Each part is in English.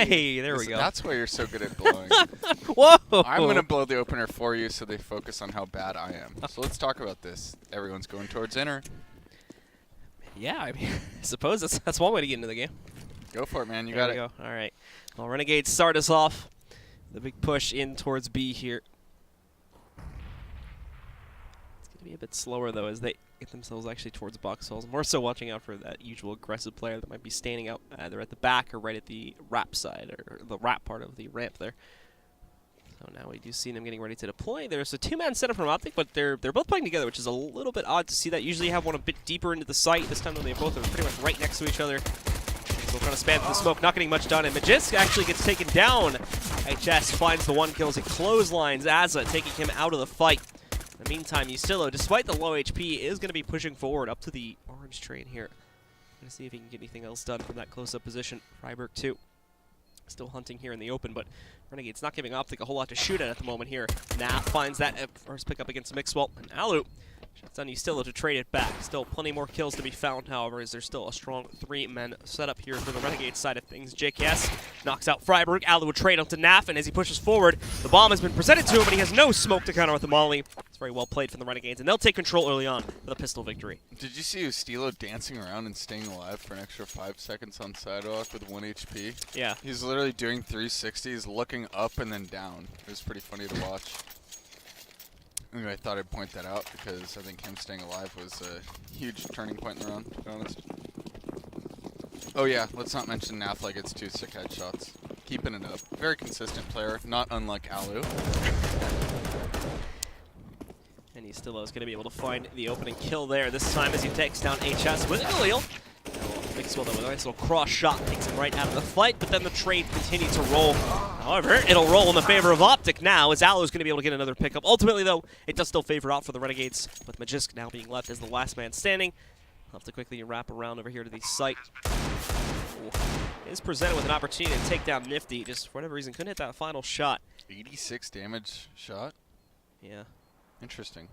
Hey, there we go. That's why you're so good at blowing. Whoa! I'm going to blow the opener for you so they focus on how bad I am. So let's talk about this. Everyone's going towards inner. Yeah, I mean, I suppose that's one way to get into the game. Go for it, man. You There got we it. go. All right. Well, Renegades start us off. The big push in towards B here. It's going to be a bit slower, though, as they get themselves actually towards box holes. More so watching out for that usual aggressive player that might be standing out either at the back or right at the wrap side, or the wrap part of the ramp there. So now we do see them getting ready to deploy. There's a two-man setup from OpTic, but they're both playing together, which is a little bit odd to see that. Usually you have one a bit deeper into the site. This time, though, they both are pretty much right next to each other. So trying to spam through the smoke, not getting much done, and Magisk actually gets taken down. HS finds the one kill as he clotheslines Azza, taking him out of the fight. In the meantime, Ustillo, despite the low HP, is going to be pushing forward up to the orange train here. Going to see if he can get anything else done from that close-up position. Freiburg, too. Still hunting here in the open, but Renegade's not giving OpTic a whole lot to shoot at the moment here. Nap finds that first pickup against Mixwell, and Alu shuts down Ustillo to trade it back. Still plenty more kills to be found, however, as there's still a strong three-man setup here for the Renegade side of things. JKS knocks out Freiburg. Alu would trade onto Naf, and as he pushes forward, the bomb has been presented to him, but he has no smoke to counter with the molly. It's very well played from the Renegades, and they'll take control early on for the pistol victory. Did you see Ustillo dancing around and staying alive for an extra 5 seconds on sidewalk with 1 HP? Yeah. He's literally doing 360s, looking up and then down. It was pretty funny to watch. Anyway, I thought I'd point that out because I think him staying alive was a huge turning point in the round, to be honest. Oh yeah, let's not mention Nafla gets 2 sick headshots. Keeping it up. Very consistent player, not unlike Alu. And Ustillo is going to be able to find the opening kill there this time as he takes down HS with Galil. Mixwell, though, with a nice little cross shot, takes him right out of the fight, but then the trade continues to roll. However, it'll roll in the favor of OpTic now, as Alu's going to be able to get another pickup. Ultimately, though, it does still favor out for the Renegades, with Magisk now being left as the last man standing. I'll have to quickly wrap around over here to the site. Is presented with an opportunity to take down Nifty, just for whatever reason couldn't hit that final shot. 86 damage shot? Yeah. Interesting.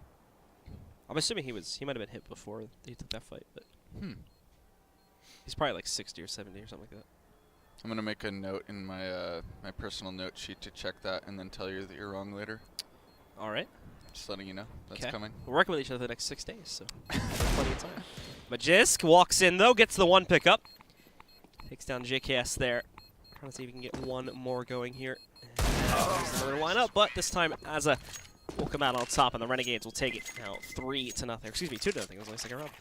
I'm assuming he might have been hit before he took that fight, but he's probably like 60 or 70 or something like that. I'm gonna make a note in my my personal note sheet to check that and then tell you that you're wrong later. All right. Just letting you know that's coming. We're working with each other the next 6 days, so plenty of time. Magisk walks in though, gets the one pickup, takes down JKS there. Trying to see if we can get one more going here. There's another lineup, but this time Azza will come out on top, and the Renegades will take it now 3-0. Excuse me, 2-0. It was only second round.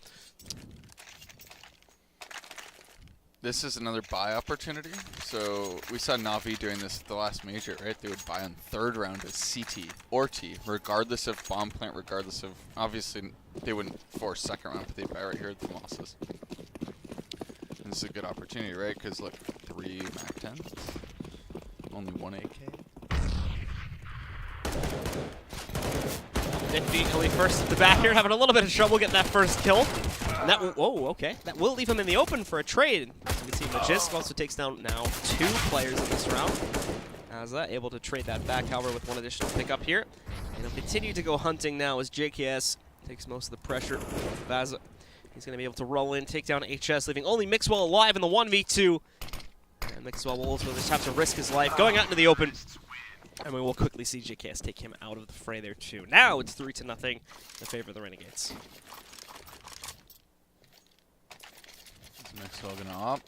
This is another buy opportunity. So we saw Na'Vi doing this at the last major, right? They would buy on third round as CT or T, regardless of bomb plant, regardless of, obviously they wouldn't force second round, but they'd buy right here at the Mosses. And this is a good opportunity, right? Because look, 3 Mac 10s, only 1 AK. Nifty only first at the back here, having a little bit of trouble getting that first kill. And that whoa, okay. That will leave him in the open for a trade. As you can see, Magisk also takes down now 2 players in this round. Azza able to trade that back, however, with 1 additional pickup here. And he'll continue to go hunting now as JKS takes most of the pressure of Azza. He's going to be able to roll in, take down HS, leaving only Mixwell alive in the 1v2. And Mixwell will ultimately just have to risk his life, going out into the open. And we will quickly see JKS take him out of the fray there, too. Now it's 3-0 in favor of the Renegades. Is Mixwell gonna op?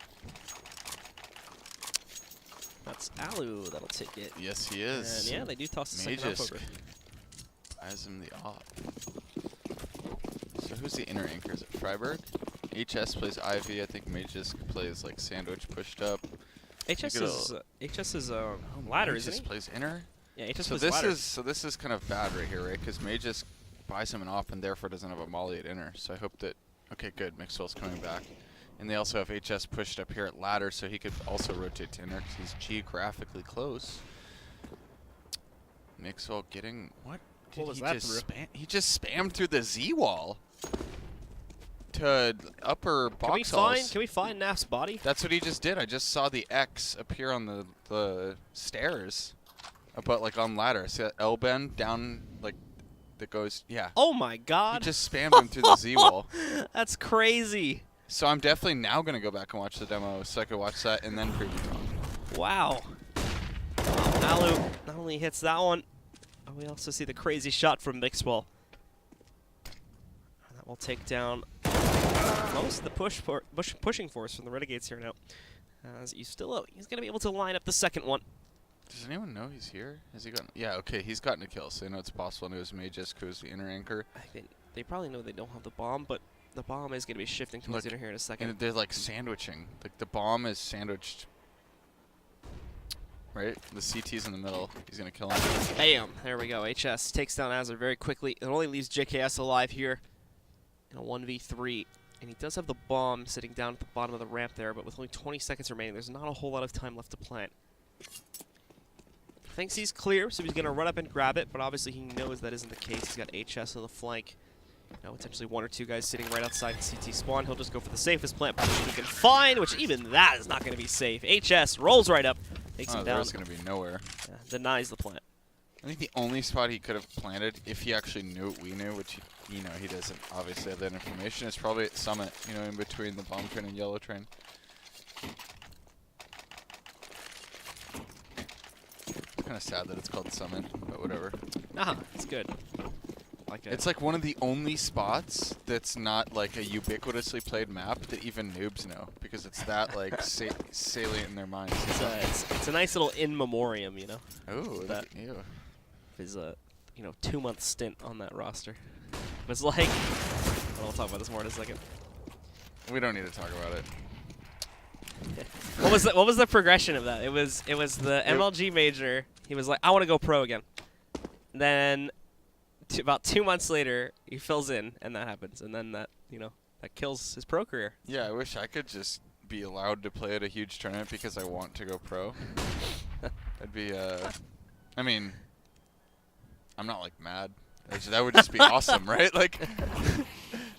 That's Alu that'll take it. Yes, he is. And yeah, they do toss the second up over. Buys him the op. So who's the inner anchor? Is it Freiburg? HS plays Ivy. I think Magisk plays like sandwich pushed up. HS is ladder, isn't he? Plays inner. Yeah, HS So plays ladder. this is kind of bad right here, right? Because Magisk buys him an op and therefore doesn't have a molly at inner. So I hope that good. Mixwell's coming back, and they also have HS pushed up here at ladder, so he could also rotate to inner because he's geographically close. Mixwell getting what? What was that through? He just spammed through the Z wall to upper box halls. Can we find Naf's body? That's what he just did. I just saw the X appear on the stairs, but like on ladder. See that L bend down like that goes? Yeah. Oh my God! He just spammed him through the Z wall. That's crazy. So I'm definitely now gonna go back and watch the demo so I could watch that and then preview talk. Wow. Alu not only hits that one, but we also see the crazy shot from Mixwell. That will take down most of the pushing force from the Renegades here now. As Ustillo, he's going to be able to line up the second one. Does anyone know he's here? Has he gotten? Yeah, okay, he's gotten a kill, so you know it's possible. And it was Magus, who's the inner anchor. I think they probably know they don't have the bomb, but the bomb is going to be shifting towards inner here in a second. And they're like sandwiching. Like the bomb is sandwiched. Right? The CT's in the middle. He's going to kill him. Bam! There we go. HS takes down Azure very quickly. It only leaves JKS alive here in a 1v3. And he does have the bomb sitting down at the bottom of the ramp there, but with only 20 seconds remaining, there's not a whole lot of time left to plant. Thinks he's clear, so he's going to run up and grab it, but obviously he knows that isn't the case. He's got HS on the flank. You know, potentially one or two guys sitting right outside CT spawn. He'll just go for the safest plant position he can find, which even that is not going to be safe. HS rolls right up, takes him down. There's going to be nowhere. Denies the plant. I think the only spot he could have planted, if he actually knew what we knew, which he doesn't obviously have that information, is probably at Summit, you know, in between the bomb train and yellow train. Kind of sad that it's called Summit, but whatever. It's good. It's like one of the only spots that's not like a ubiquitously played map that even noobs know, because it's that like salient in their minds. It's a nice little in memoriam, you know. Oh, look at you. His 2-month stint on that roster. It was like, we'll talk about this more in a second. We don't need to talk about it. What was the progression of that? It was the MLG major. He was like, I want to go pro again. Then about 2 months later, he fills in, and that happens, and then that kills his pro career. Yeah, I wish I could just be allowed to play at a huge tournament because I want to go pro. That'd be I mean, I'm not like mad. That would just be awesome, right? Like,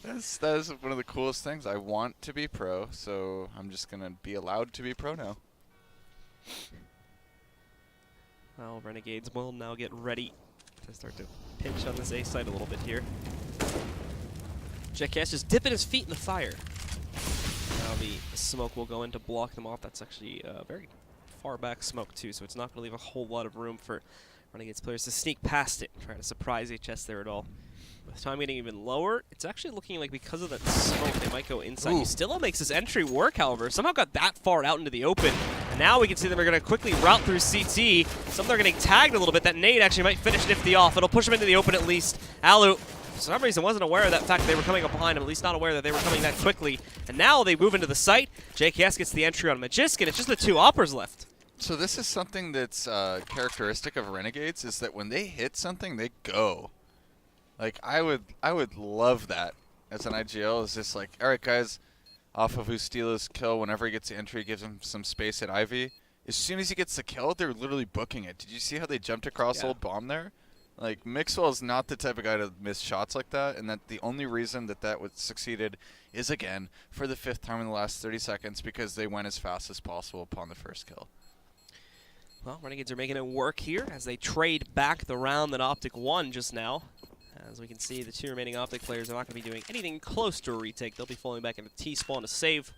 that is one of the coolest things. I want to be pro, so I'm just gonna be allowed to be pro now. Well, Renegades will now get ready to start to pinch on this A side a little bit here. JKS just dipping his feet in the fire. Now the smoke will go in to block them off. That's actually a very far back smoke too, so it's not going to leave a whole lot of room for Renegades players to sneak past it and try to surprise HS there at all. With time getting even lower, it's actually looking like because of that smoke, they might go inside. Ustillo makes his entry work, however. Somehow got that far out into the open. And now we can see them are going to quickly route through CT. Some of them are getting tagged a little bit. That nade actually might finish Nifty off. It'll push him into the open at least. Alu, for some reason, wasn't aware of that fact they were coming up behind him, at least not aware that they were coming that quickly. And now they move into the site. JKS gets the entry on Majiskin. It's just the two oppers left. So this is something that's characteristic of Renegades, is that when they hit something, they go. Like, I would love that as an IGL. Is just like, all right, guys, off of Ustillo's kill, whenever he gets the entry, gives him some space at Ivy. As soon as he gets the kill, they're literally booking it. Did you see how they jumped across old bomb there? Like, Mixwell is not the type of guy to miss shots like that, and that the only reason that would succeeded is, again, for the 5th time in the last 30 seconds, because they went as fast as possible upon the first kill. Well, Renegades are making it work here as they trade back the round that OpTic won just now. As we can see, the two remaining OpTic players are not going to be doing anything close to a retake. They'll be falling back into T-spawn to save.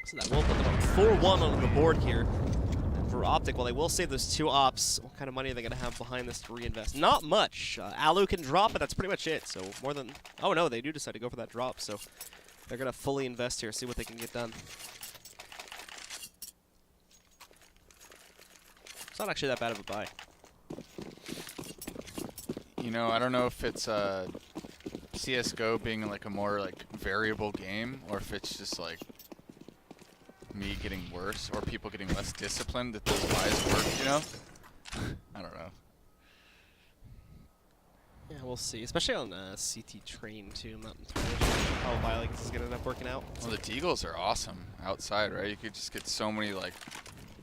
So that will put them up 4-1 on the board here. And for OpTic, while they will save those two ops, what kind of money are they going to have behind this to reinvest? Not much. Alu can drop, but that's pretty much it. So more than... Oh, no, they do decide to go for that drop. So they're going to fully invest here, see what they can get done. It's not actually that bad of a buy. You know, I don't know if it's CSGO being like a more like variable game, or if it's just like me getting worse, or people getting less disciplined that those buys work, you know? I don't know. Yeah, we'll see. Especially on CT train, too. I'm not entirely sure how Violence is going to end up working out. Well, the deagles are awesome outside, right? You could just get so many, like,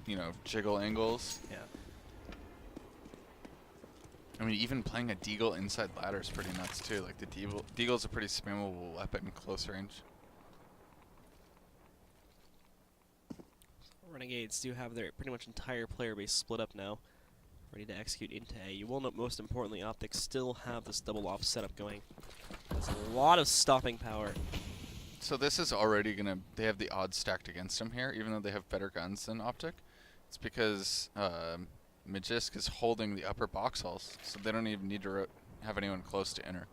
you know, jiggle angles. Yeah. I mean, even playing a deagle inside ladder is pretty nuts, too. Like, the deagle's a pretty spammable weapon close range. Renegades do have their pretty much entire player base split up now, ready to execute into A. You will note, most importantly, OpTic still have this double off setup going. There's a lot of stopping power. So this is already going to... They have the odds stacked against them here, even though they have better guns than OpTic. It's because Magisk is holding the upper box halls, so they don't even need to have anyone close to inner.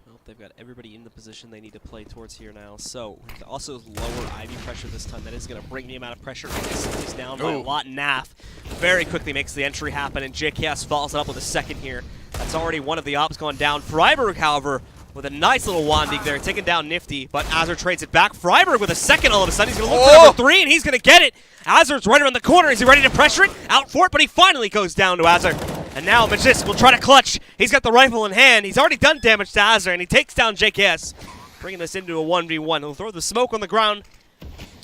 Well, they've got everybody in the position they need to play towards here now. So, also lower Ivy pressure this time. That is going to bring the amount of pressure. He's down by a lot. Naf very quickly makes the entry happen, and JKS follows it up with a second here. That's already one of the ops gone down. Freiburg, however, with a nice little Wandig there, taking down Nifty, but Azur trades it back. Freiburg with a second all of a sudden. He's going to look for number 3, and he's going to get it. Azur's right around the corner. Is he ready to pressure it? Out for it, but he finally goes down to Azur. And now Magisk will try to clutch. He's got the rifle in hand. He's already done damage to Azur, and he takes down JKS, bringing this into a 1v1. He'll throw the smoke on the ground,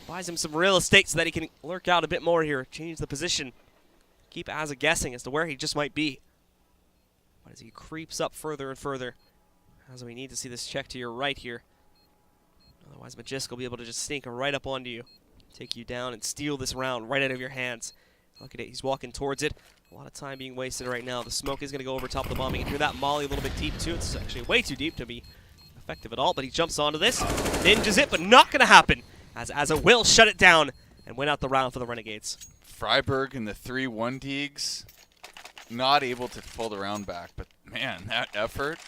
buys him some real estate so that he can lurk out a bit more here, change the position, keep Azur guessing as to where he just might be. But as he creeps up further and further, as we need to see this check to your right here. Otherwise, Magisk will be able to just sneak right up onto you, take you down, and steal this round right out of your hands. Look at it. He's walking towards it. A lot of time being wasted right now. The smoke is going to go over top of the bomb. You can hear that molly a little bit deep, too. It's actually way too deep to be effective at all, but he jumps onto this, ninjas it, but not going to happen, as it will shut it down and win out the round for the Renegades. Freiburg and the 3-1 Deegs, not able to pull the round back, but man, that effort.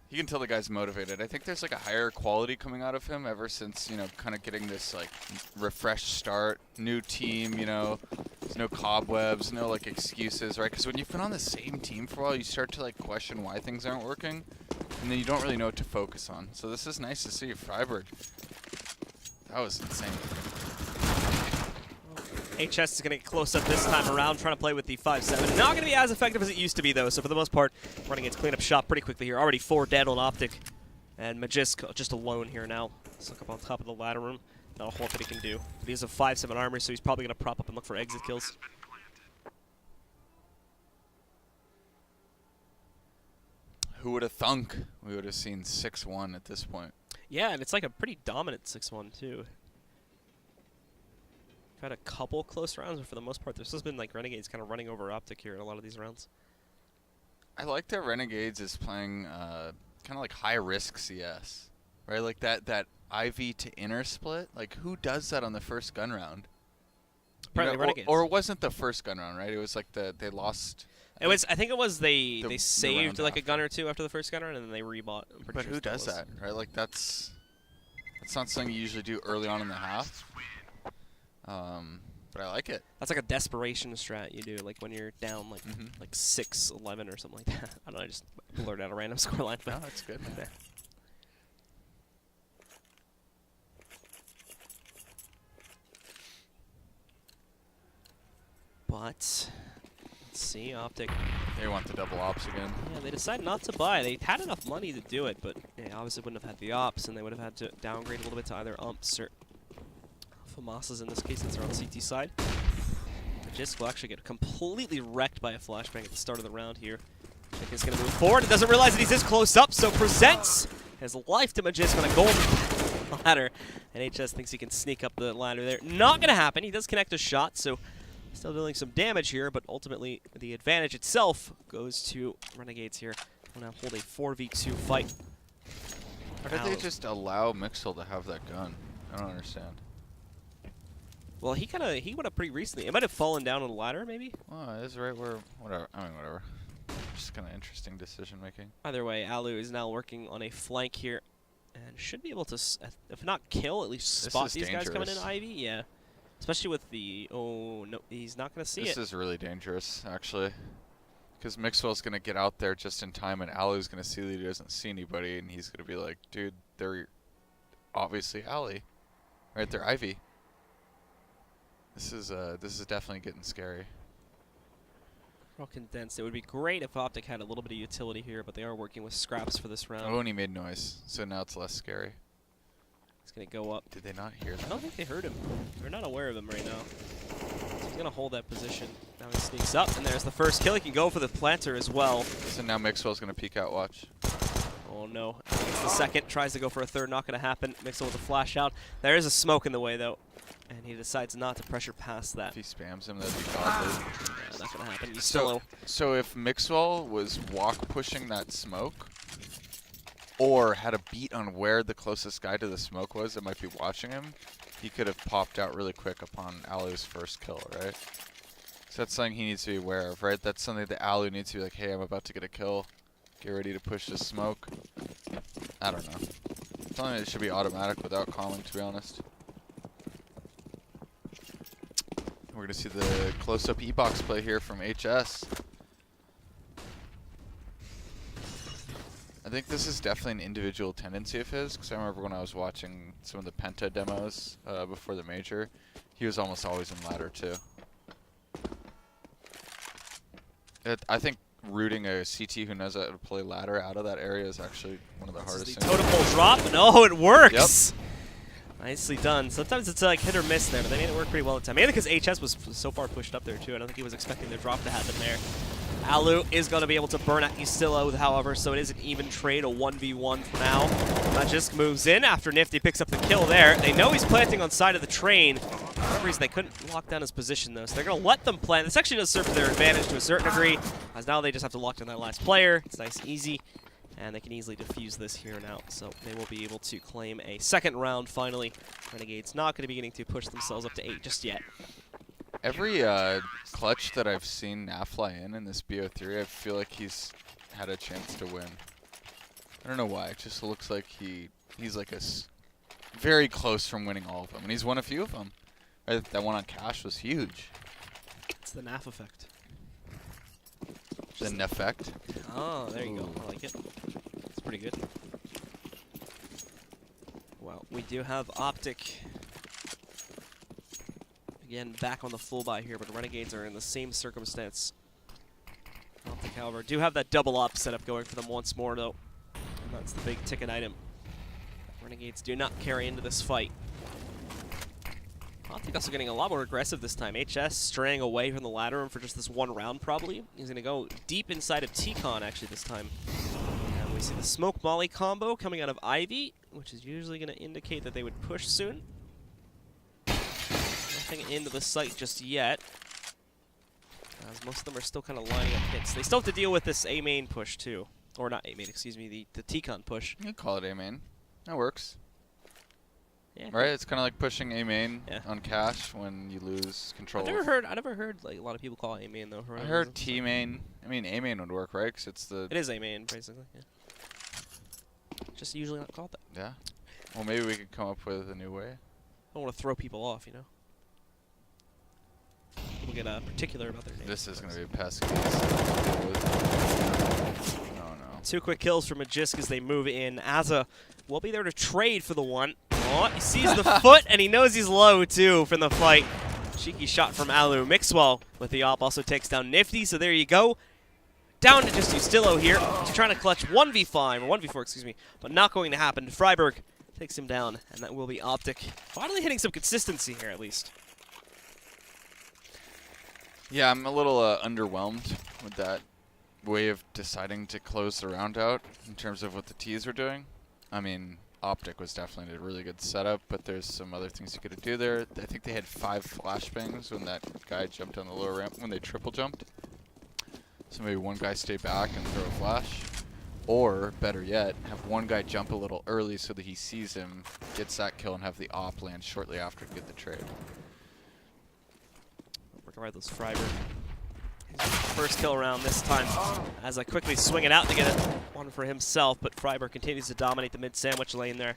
You can tell the guy's motivated. I think there's like a higher quality coming out of him ever since, you know, kind of getting this like refreshed start, new team, you know, there's no cobwebs, no like excuses, right? Because when you've been on the same team for a while, you start to like question why things aren't working, and then you don't really know what to focus on. So this is nice to see. Freiburg, that was insane. HS is going to get close up this time around, trying to play with the 5-7. Not going to be as effective as it used to be, though, so for the most part, Renegades clean up shop pretty quickly here. Already 4 dead on OpTic, and Magisk just alone here now. Let's look up on top of the ladder room. Not a whole lot that he can do. But he has a 5-7 armor, so he's probably going to prop up and look for exit kills. Who would have thunk we would have seen 6-1 at this point? Yeah, and it's like a pretty dominant 6-1, too. We've had a couple close rounds, but for the most part, this has been like Renegades kind of running over OpTic here in a lot of these rounds. I like that Renegades is playing kind of like high-risk CS, right? Like that IV to inner split. Like, who does that on the first gun round? Apparently Renegades. Or it wasn't the first gun round, right? It was like they lost. It was. I think it was they saved like after. a gun or two after the first gun round, and then they rebought. But who does that, right? Like that's not something you usually do early on in the half. But I like it. That's like a desperation strat you do, like when you're down like 6-11 or something like that. I don't know, I just blurted out a random scoreline. No, that's good, man. But let's see, OpTic. They want the double ops again. Yeah, they decided not to buy. They had enough money to do it, but they obviously wouldn't have had the ops, and they would have had to downgrade a little bit to either umps or Famasas in this case, since they're on CT side. Magisk will actually get completely wrecked by a flashbang at the start of the round here. He's going to move forward and doesn't realize that he's this close up, so presents his life to Magisk on a golden ladder. And HS thinks he can sneak up the ladder there. Not going to happen. He does connect a shot, so still dealing some damage here, but ultimately the advantage itself goes to Renegades here. Will now hold a 4v2 fight. How did they just allow Mixel to have that gun? I don't understand. Well, he went up pretty recently. It might have fallen down on the ladder, maybe? Well, it is right where, whatever. I mean, whatever. Just kind of interesting decision making. Either way, Alu is now working on a flank here, and should be able to, if not kill, at least spot these guys coming in Ivy. Yeah, especially with the, oh no, he's not going to see it. This is really dangerous, actually, because Mixwell's going to get out there just in time, and Alu's going to see that he doesn't see anybody, and he's going to be like, dude, they're obviously Ali, right? They're Ivy. This is definitely getting scary. Real condensed. It would be great if OpTic had a little bit of utility here, but they are working with scraps for this round. Oh, and he made noise, so now it's less scary. He's going to go up. Did they not hear that? I don't think they heard him. They're not aware of him right now. So he's going to hold that position. Now he sneaks up, and there's the first kill. He can go for the planter as well. So now Mixwell's going to peek out, watch. Oh no. It's the second. Tries to go for a third. Not going to happen. Mixel with a flash out. There is a smoke in the way, though. And he decides not to pressure past that. If he spams him, that'd be godly. Yeah, not going to happen. So if Mixwell was walk pushing that smoke, or had a beat on where the closest guy to the smoke was that might be watching him, he could have popped out really quick upon Alu's first kill, right? So that's something he needs to be aware of, right? That's something that Alu needs to be like, hey, I'm about to get a kill. Get ready to push this smoke. I don't know. Something that should be automatic without calling, to be honest. We're going to see the close-up E-box play here from HS. I think this is definitely an individual tendency of his, because I remember when I was watching some of the Penta demos before the major, he was almost always in ladder too. I think rooting a CT who knows how to play ladder out of that area is actually one of the hardest things. Totem pole drop, and oh, it works! Yep. Nicely done. Sometimes it's like hit or miss there, but they made it work pretty well at the time. Mainly because HS was so far pushed up there too. I don't think he was expecting the drop to happen there. Alu is going to be able to burn at Ustillo, however, so it is an even trade, a 1v1 for now. Magisk moves in after Nifty picks up the kill there. They know he's planting on side of the train. For some reason, they couldn't lock down his position, though, so they're going to let them plant. This actually does serve to their advantage to a certain degree, as now they just have to lock down that last player. It's nice and easy, and they can easily defuse this here and out, so they will be able to claim a second round finally. Renegades not going to be getting to push themselves up to 8 just yet. Every clutch that I've seen Nafly in this BO3, I feel like he's had a chance to win. I don't know why. It just looks like he's like very close from winning all of them, and he's won a few of them. Right? That one on Cash was huge. It's the Naf effect. The Naf effect? Oh, there you go. I like it. It's pretty good. Well, we do have OpTic. Again, back on the full buy here, but Renegades are in the same circumstance. OpTic, however, do have that double op setup going for them once more, though. And that's the big ticket item. Renegades do not carry into this fight. OpTic also getting a lot more aggressive this time. HS straying away from the ladder room for just this one round, probably. He's going to go deep inside of T-Con, actually, this time. And we see the Smoke Molly combo coming out of Ivy, which is usually going to indicate that they would push soon. Nothing into the site just yet, as most of them are still kind of lining up hits. They still have to deal with this A-main push, too. Or not A-main, excuse me, the T-Con push. You can call it A-main. That works. Yeah. Right? It's kind of like pushing A-main on Cash when you lose control. I never heard like a lot of people call it A-main, though. I heard T-main. I mean, A-main would work, right? 'Cause it's the... It is A-main, basically, yeah. Just usually not called that. Yeah. Well, maybe we could come up with a new way. I don't want to throw people off, you know? People get particular about their names. This is going to be a pesky. Oh, no. 2 quick kills from Magisk as they move in. Azza will be there to trade for the one. Oh, he sees the foot, and he knows he's low, too, from the fight. Cheeky shot from Alu. Mixwell with the op also takes down Nifty, so there you go. Down to just Ustillo here. He's trying to clutch 1v5, or 1v4, excuse me, but not going to happen. Freiburg takes him down, and that will be OpTic. Finally hitting some consistency here, at least. Yeah, I'm a little underwhelmed with that way of deciding to close the round out in terms of what the T's were doing. I mean, OpTic was definitely a really good setup, but there's some other things you could do there. I think they had 5 flashbangs when that guy jumped on the lower ramp, when they triple jumped. So maybe one guy stay back and throw a flash. Or, better yet, have one guy jump a little early so that he sees him, gets that kill, and have the op land shortly after to get the trade. Regardless, Freiburg. First kill around this time as I quickly swing it out to get one for himself, but Freiburg continues to dominate the mid-sandwich lane there.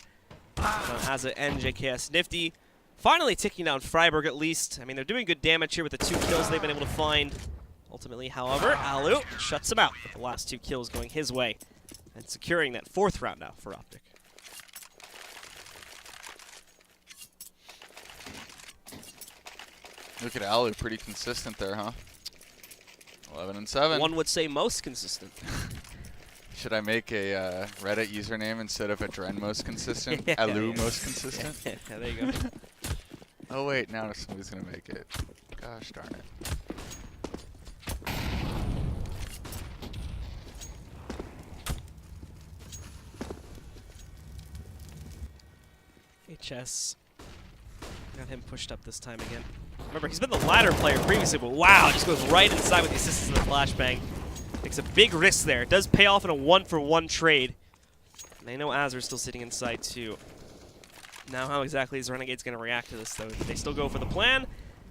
Azza and JKS Nifty finally taking down Freiburg at least. I mean, they're doing good damage here with the 2 kills they've been able to find. Ultimately, however, Alu shuts him out with the last 2 kills going his way and securing that 4th round now for OpTic. Look at Alu, pretty consistent there, huh? 11 and 7. One would say most consistent. Should I make a Reddit username instead of a Dren most consistent? Alu most consistent? Yeah, there you go. Oh wait, now somebody's gonna make it. Gosh darn it. HS got him pushed up this time again. Remember, he's been the ladder player previously, but wow, just goes right inside with the assistance of the flashbang. Takes a big risk there. It does pay off in a 1-for-1 trade. And they know Azer's still sitting inside too. Now how exactly is Renegades going to react to this, though? Do they still go for the plan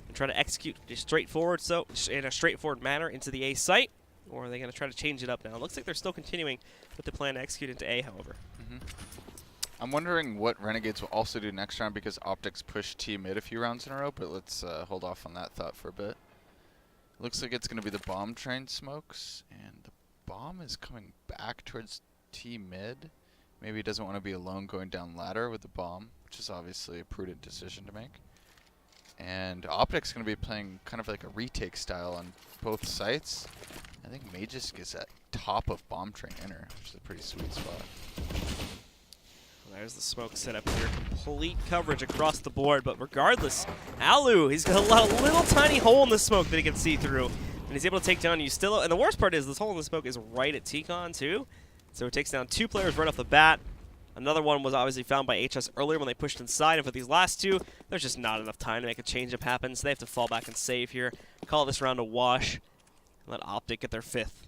and try to execute just straightforward, so in a straightforward manner into the A site? Or are they going to try to change it up now? It looks like they're still continuing with the plan to execute into A, however. I'm wondering what Renegades will also do next round because OpTic's pushed T mid a few rounds in a row, but let's hold off on that thought for a bit. Looks like it's going to be the bomb train smokes, and the bomb is coming back towards T mid. Maybe he doesn't want to be alone going down ladder with the bomb, which is obviously a prudent decision to make. And OpTic's going to be playing kind of like a retake style on both sites. I think Magisk is at top of bomb train inner, which is a pretty sweet spot. There's the smoke setup here. Complete coverage across the board, but regardless, Alu, he's got a little tiny hole in the smoke that he can see through, and he's able to take down Ustilo. And the worst part is this hole in the smoke is right at T-Con too, so it takes down 2 players right off the bat. Another one was obviously found by HS earlier when they pushed inside, and for these last 2, there's just not enough time to make a change-up happen, so they have to fall back and save here, call this round a wash, and let OpTic get their 5th.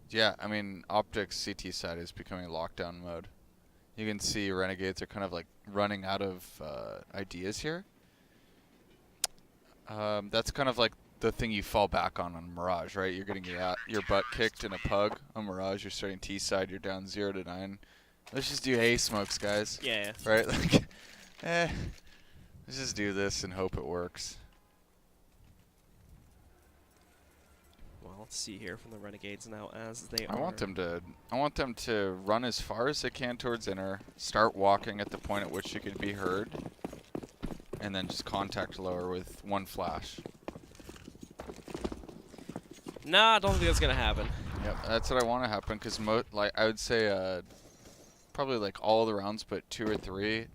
Yeah, I mean, OpTic's CT side is becoming lockdown mode. You can see Renegades are kind of like running out of ideas here. That's kind of like the thing you fall back on Mirage, right? You're getting your butt kicked in a pug on Mirage. You're starting T side. You're down 0-9. Let's just do A smokes, guys. Yeah. Right? Like, let's just do this and hope it works. Well, let's see here from the Renegades now as they I want them to run as far as they can towards inner, start walking at the point at which you could be heard, and then just contact lower with 1 flash. Nah, I don't think that's gonna happen. Yep, that's what I want to happen because like I would say probably like all the rounds but 2 or 3,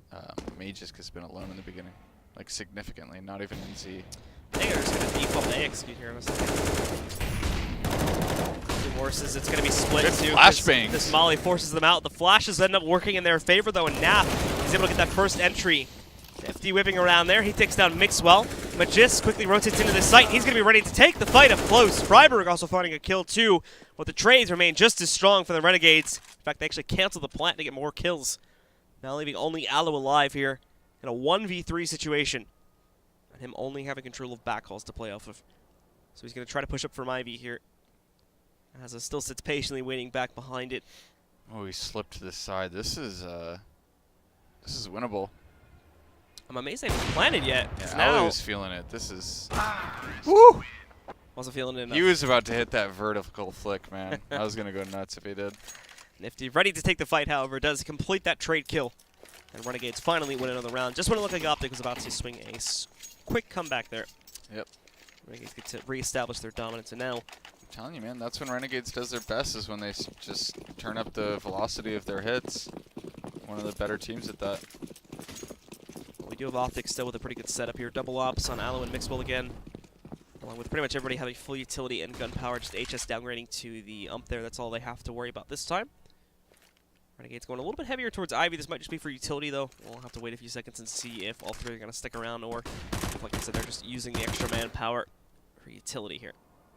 Magisk has been alone in the beginning, like significantly, not even in Z. I think they're just gonna default A execute here in a second. Horses, it's going to be split too. Flashbangs. This Molly forces them out. The flashes end up working in their favor though, and Nap is able to get that first entry. Nifty whipping around there. He takes down Mixwell. Magisk quickly rotates into the site. He's going to be ready to take the fight up close. Freiburg also finding a kill too, but the trades remain just as strong for the Renegades. In fact, they actually cancel the plant to get more kills. Now leaving only Alu alive here in a 1v3 situation. And him only having control of backhauls to play off of. So he's going to try to push up from Ivy here. As it still sits patiently waiting back behind it. Oh, he slipped to the side. This is winnable. I'm amazed they haven't planted yet. Yeah, now Ali was feeling it. This is... Woo! Wasn't feeling it enough. He was about to hit that vertical flick, man. I was going to go nuts if he did. Nifty ready to take the fight, however, does complete that trade kill. And Renegades finally win another round. Just when it looked like OpTic was about to swing a quick comeback there. Yep. Renegades get to reestablish their dominance, and now... I'm telling you, man, that's when Renegades does their best, is when they just turn up the velocity of their hits. One of the better teams at that. We do have OpTic still with a pretty good setup here. Double ops on Alu and Mixwell again. Along with pretty much everybody having full utility and gun power, just HS downgrading to the ump there. That's all they have to worry about this time. Renegades going a little bit heavier towards Ivy. This might just be for utility, though. We'll have to wait a few seconds and see if all 3 are going to stick around, or if, like I said, they're just using the extra manpower for utility here.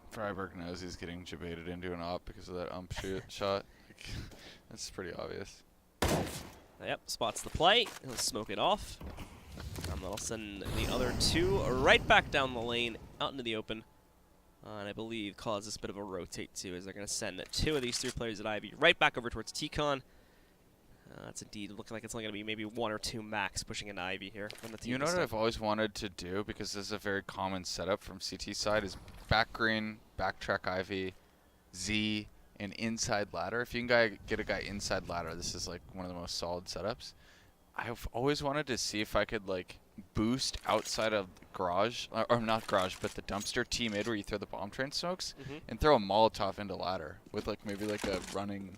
Freiburg knows he's getting jebaited into an op because of that ump shot. That's pretty obvious. Yep, spots the play. He'll smoke it off. And that'll send the other 2 right back down the lane, out into the open. And I believe cause this bit of a rotate, too, as they're going to send 2 of these 3 players at Ivy right back over towards T-Con. That's indeed looking like it's only going to be maybe 1 or 2 max pushing into Ivy here. From the team. You know what I've always wanted to do, because this is a very common setup from CT side, is back green, backtrack Ivy, Z, and inside ladder. If you can get a guy inside ladder, this is like one of the most solid setups. I've always wanted to see if I could like boost outside of garage, or not garage, but the dumpster T mid where you throw the bomb train smokes, and throw a Molotov into ladder with like maybe like a running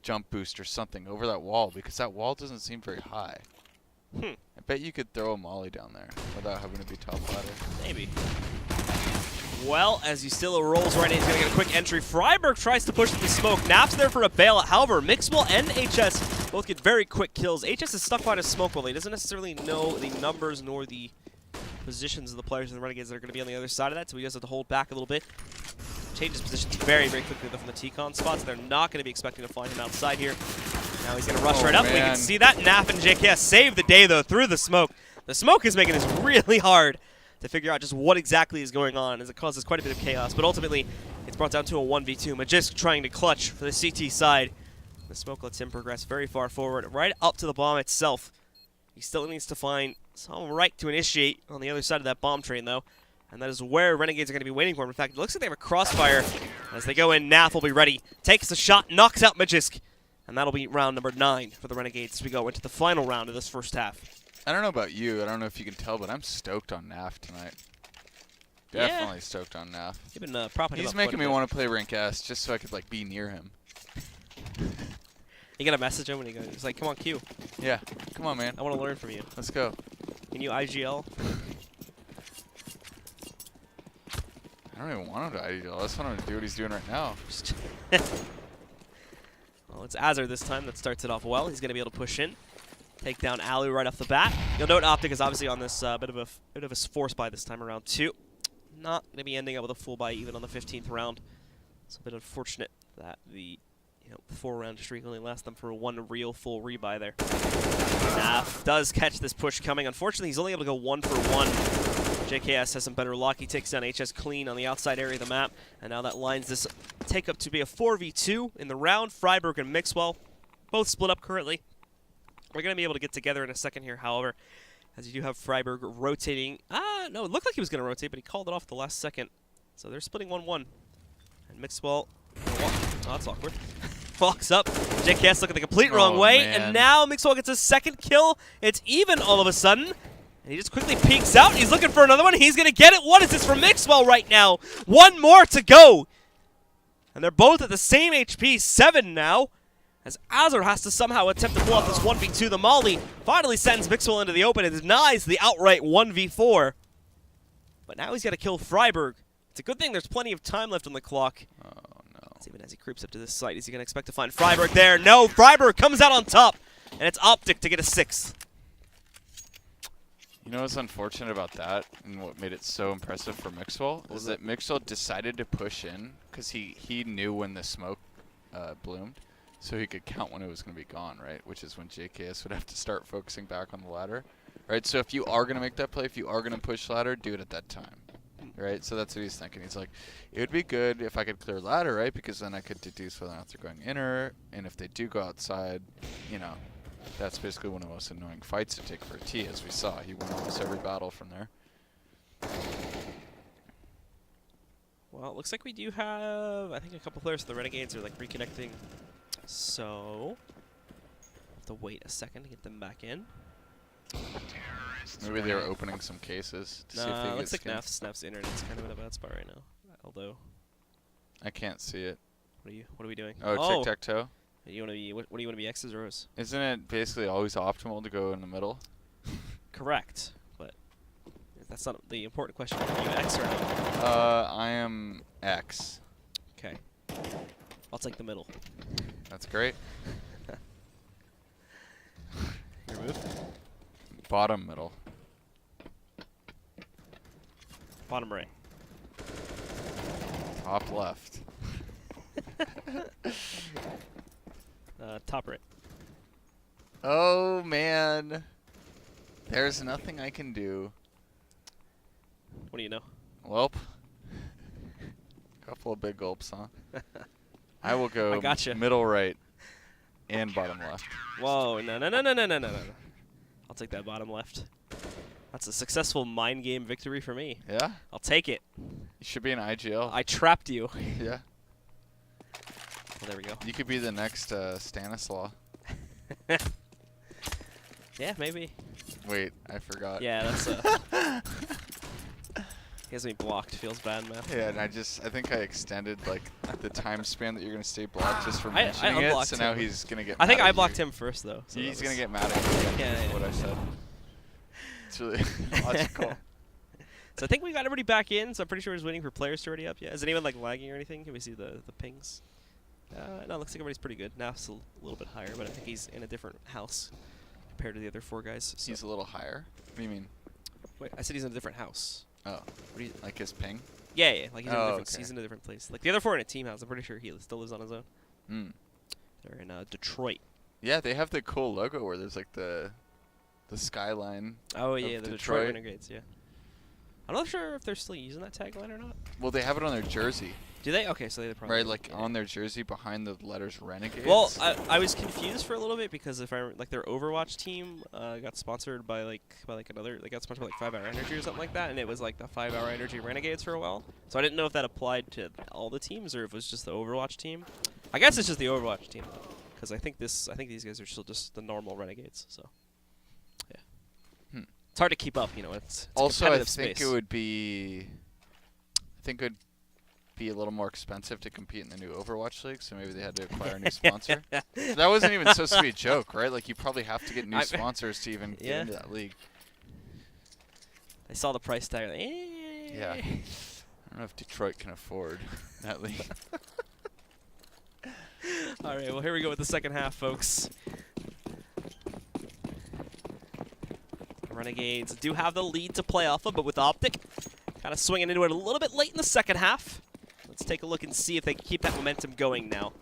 jump boost or something over that wall, because that wall doesn't seem very high. I bet you could throw a molly down there without having to be top ladder. Maybe. Well, as Ustilo rolls right in, he's going to get a quick entry. Freiburg tries to push through the smoke. Nap's there for a bailout. However, Mixwell and HS both get very quick kills. HS is stuck by the smoke wall. He doesn't necessarily know the numbers nor the positions of the players in the Renegades that are going to be on the other side of that, so he does have to hold back a little bit. Changes positions very, very quickly from the T-Con spots. They're not going to be expecting to find him outside here. Now he's going to rush right up. Man. We can see that. Naf and JKS save the day, though, through the smoke. The smoke is making this really hard to figure out just what exactly is going on, as it causes quite a bit of chaos. But ultimately, it's brought down to a 1v2. Magisk trying to clutch for the CT side. The smoke lets him progress very far forward, right up to the bomb itself. He still needs to find some right to initiate on the other side of that bomb train, though. And that is where Renegades are going to be waiting for him. In fact, it looks like they have a crossfire. As they go in, Naf will be ready. Takes the shot, knocks out Magisk. And that'll be round number 9 for the Renegades as we go into the final round of this first half. I don't know about you. I don't know if you can tell, but I'm stoked on Naf tonight. Definitely stoked on Naf. He's making me want to play rank S just so I could be near him. You gotta message him when he goes. He's like, "Come on, Q. Yeah, come on, man. I want to learn from you. Let's go." Can you IGL? I don't even want him to IGL. I just want him to do what he's doing right now. Well, it's Azar this time that starts it off well. He's gonna be able to push in, take down Alu right off the bat. You'll note OpTic is obviously on this bit of a force buy this time around too. Not gonna be ending up with a full buy even on the 15th round. It's a bit unfortunate that the 4-round streak only lasts them for one real full rebuy there. Naf does catch this push coming. Unfortunately, he's only able to go 1 for 1. JKS has some better luck. He takes down HS clean on the outside area of the map, and now that lines this take up to be a 4v2 in the round. Freiburg and Mixwell both split up currently. We're going to be able to get together in a second here, however, as you do have Freiburg rotating. No, it looked like he was going to rotate, but he called it off at the last second. So they're splitting 1-1. And Mixwell, oh, that's awkward. Walks up. JKS looking the complete wrong way, man. and now Mixwell gets his second kill. It's even all of a sudden. And he just quickly peeks out. He's looking for another one. He's going to get it. What is this from Mixwell right now? One more to go. And they're both at the same HP, 7 now. As Azar has to somehow attempt to pull off this 1v2. The Molly finally sends Mixwell into the open and denies the outright 1v4. But now he's got to kill Freiburg. It's a good thing there's plenty of time left on the clock. Oh, no. Even as he creeps up to this site, is he going to expect to find Freiburg there? No, Freiburg comes out on top. And it's OpTic to get a 6th. You know what's unfortunate about that, and what made it so impressive for Mixwell, is that Mixwell decided to push in because he knew when the smoke bloomed, so he could count when it was going to be gone, right? Which is when JKS would have to start focusing back on the ladder, right? So if you are going to make that play, if you are going to push ladder, do it at that time, right? So that's what he's thinking. He's like, it would be good if I could clear ladder, right? Because then I could deduce whether or not they're going inner, and if they do go outside, that's basically one of the most annoying fights to take for a T, as we saw. He won almost every battle from there. Well, it looks like we do have, I think, a couple players for the Renegades are reconnecting. So, have to wait a second to get them back in. Maybe they were opening some cases to see if they No, get looks like skins. Snap's internet's kind of in a bad spot right now. Although, I can't see it. what are we doing? Oh, tic-tac-toe? You want to be? What do you want to be? X's or O's? Isn't it basically always optimal to go in the middle? Correct, but that's not the important question. Are you X or O? I am X. Okay, I'll take the middle. That's great. Your move. Bottom middle. Bottom right. Top left. Top right. Oh, man. There's nothing I can do. What do you know? Welp. Couple of big gulps, huh? I will go I gotcha. middle right and bottom left. Whoa, no. I'll take that bottom left. That's a successful mind game victory for me. Yeah? I'll take it. You should be an IGL. I trapped you. Yeah. Well, there we go. You could be the next Stanislaw. Yeah, maybe. Wait, I forgot. Yeah, that's he has me blocked. Feels bad, man. Yeah, and I think I extended the time span that you're gonna stay blocked just for I mentioning it. unblocked So now him. he's gonna get. I think mad I at blocked you. him first, though. So He's gonna get mad at me. Yeah, What I said. It's really logical. So I think we got everybody back in. So I'm pretty sure he's waiting for players to already up. Yeah. Is anyone lagging or anything? Can we see the pings? No, it looks like everybody's pretty good. Naf's a little bit higher, but I think he's in a different house compared to the other 4 guys. So. He's a little higher. What do you mean? Wait, I said he's in a different house. Oh, What do you, like his ping? yeah, like he's in a different. Okay. He's in a different place. Like the other 4 in a team house. I'm pretty sure he still lives on his own. Hmm. They're in Detroit. Yeah, they have the cool logo where there's like the skyline. Oh yeah, the Detroit Detroit. Renegades. Yeah. I'm not sure if they're still using that tagline or not. Well, they have it on their jersey, Do they? Okay, so they probably right? Like yeah. on their jersey behind the letters Renegades. Well, I was confused for a little bit because if I like their Overwatch team got sponsored by like another, they got sponsored by like 5 Hour Energy or something like that, and it was like the 5 Hour Energy Renegades for a while. So I didn't know if that applied to all the teams or if it was just the Overwatch team. I guess it's just the Overwatch team because I think these guys are still just the normal Renegades. So yeah, it's hard to keep up, you know. It's also, a I competitive think space. it would be a little more expensive to compete in the new Overwatch League, so maybe they had to acquire a new sponsor. So that wasn't even supposed to be a joke, right? Like, you probably have to get new sponsors to even get into that league. I saw the price tag. Like, Yeah. I don't know if Detroit can afford that league. All right, well, here we go with the second half, folks. Renegades do have the lead to play off of, but with OpTic kind of swinging into it a little bit late in the second half. Let's take a look and see if they can keep that momentum going now.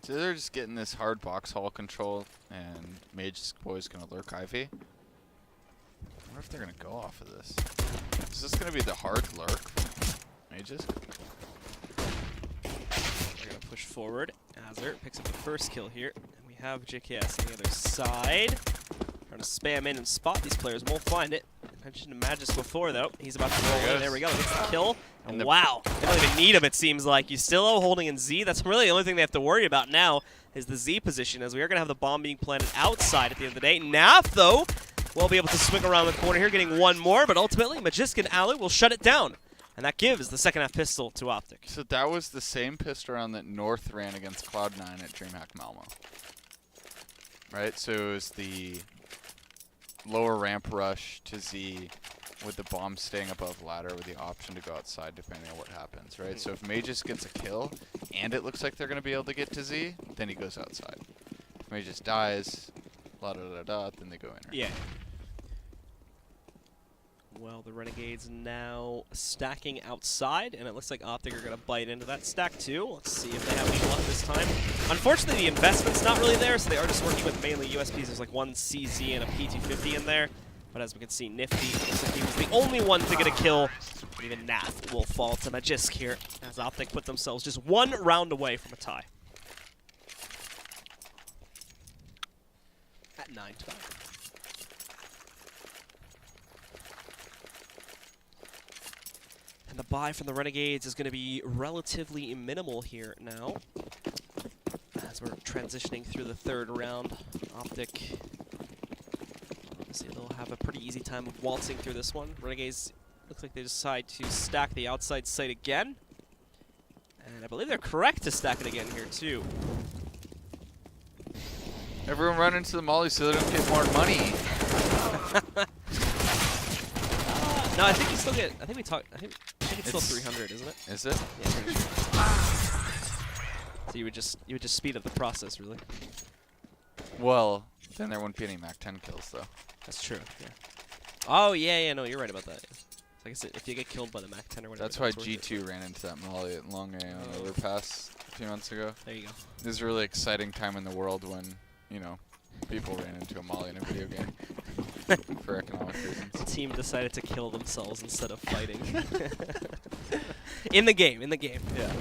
So they're just getting this hard box haul control, and Mage's Boy's going to lurk Ivy. I wonder if they're going to go off of this. Is this going to be the hard lurk from Mages? They're going to push forward. Azur picks up the first kill here. And we have JKS on the other side. Trying to spam in and spot these players. Won't find it. I mentioned Magis before, though. He's about to roll in. There we go. Gets the kill. And wow. They don't even need him, it seems like. Yustillo holding in Z. That's really the only thing they have to worry about now is the Z position, as we are going to have the bomb being planted outside at the end of the day. Naf, though, will be able to swing around the corner here, getting one more. But ultimately, Magisk and Alu will shut it down. And that gives the second half pistol to OpTic. So that was the same pistol round that North ran against Cloud9 at DreamHack Malmo. Right? So it was the lower ramp rush to Z with the bomb staying above ladder with the option to go outside depending on what happens, right? So if Magus gets a kill and it looks like they're going to be able to get to Z, then he goes outside. If Magus dies, then they go in. Yeah. Well, the Renegades now stacking outside, and it looks like OpTic are going to bite into that stack too. Let's see if they have any luck this time. Unfortunately, the investment's not really there, so they are just working with mainly USPs. There's like one CZ and a PT50 in there. But as we can see, Nifty looks like he was the only one to get a kill. But even Nath will fall to Magisk here, as OpTic put themselves just one round away from a tie. At 9-5. And the buy from the Renegades is going to be relatively minimal here now, as we're transitioning through the third round. OpTic, obviously they'll have a pretty easy time of waltzing through this one. Renegades looks like they decide to stack the outside site again. And I believe they're correct to stack it again here too. Everyone run into the molly so they don't get more money. No, I think you still get. I think it's still 300, isn't it? Is it? Yeah, pretty sure. So you would just speed up the process, really. Well, then there wouldn't be any Mac 10 kills though. That's true. Yeah. Oh yeah, no, you're right about that. Yeah. Like I said, if you get killed by the Mac 10 or whatever. That's why G2 ran into that molly at Long A on the overpass a few months ago. There you go. This is a really exciting time in the world when, you know, people ran into a molly in a video game for economic reasons. The team decided to kill themselves instead of fighting. In the game, yeah.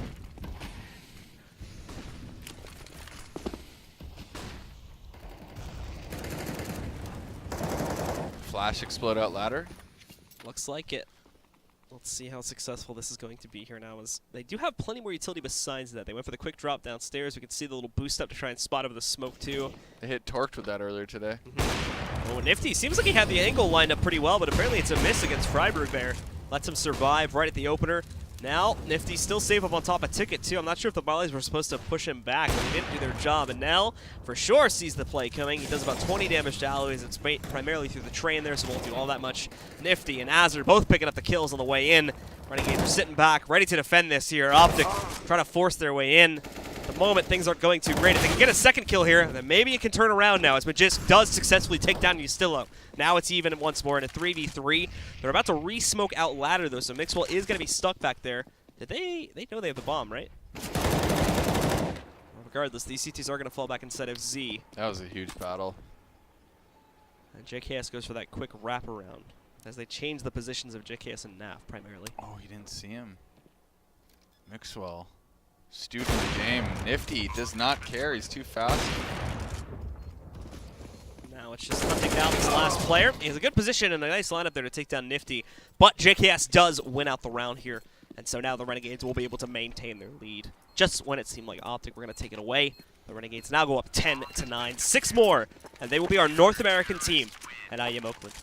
Flash explode out ladder. Looks like it. Let's see how successful this is going to be here now. As they do have plenty more utility besides that. They went for the quick drop downstairs. We can see the little boost up to try and spot over the smoke too. They hit Torqued with that earlier today. Oh, Nifty. Seems like he had the angle lined up pretty well, but apparently it's a miss against Freiburg there. Lets him survive right at the opener. Now, Nifty still safe up on top of Ticket too. I'm not sure if the Mollies were supposed to push him back, but he didn't do their job. And now, for sure, sees the play coming. He does about 20 damage to Aloys. It's primarily through the train there, so won't do all that much. Nifty and Azur both picking up the kills on the way in. Renegades are sitting back, ready to defend this here. OpTic trying to force their way in. At the moment, things aren't going too great. If they can get a second kill here, then maybe it can turn around now, as Magisk does successfully take down Yustillo. Now it's even once more in a 3v3. They're about to re-smoke out ladder, though, so Mixwell is going to be stuck back there. Did they know they have the bomb, right? Or regardless, these CTs are going to fall back inside of Z. That was a huge battle. And JKS goes for that quick wraparound as they change the positions of JKS and NAF primarily. Oh, he didn't see him. Mixwell. Student of the game. Nifty does not care. He's too fast. Now it's just hunting down this last player. He has a good position and a nice lineup there to take down Nifty. But JKS does win out the round here. And so now the Renegades will be able to maintain their lead. Just when it seemed like OpTic were going to take it away, the Renegades now go up 10-9. 6 more, and they will be our North American team at IEM Oakland.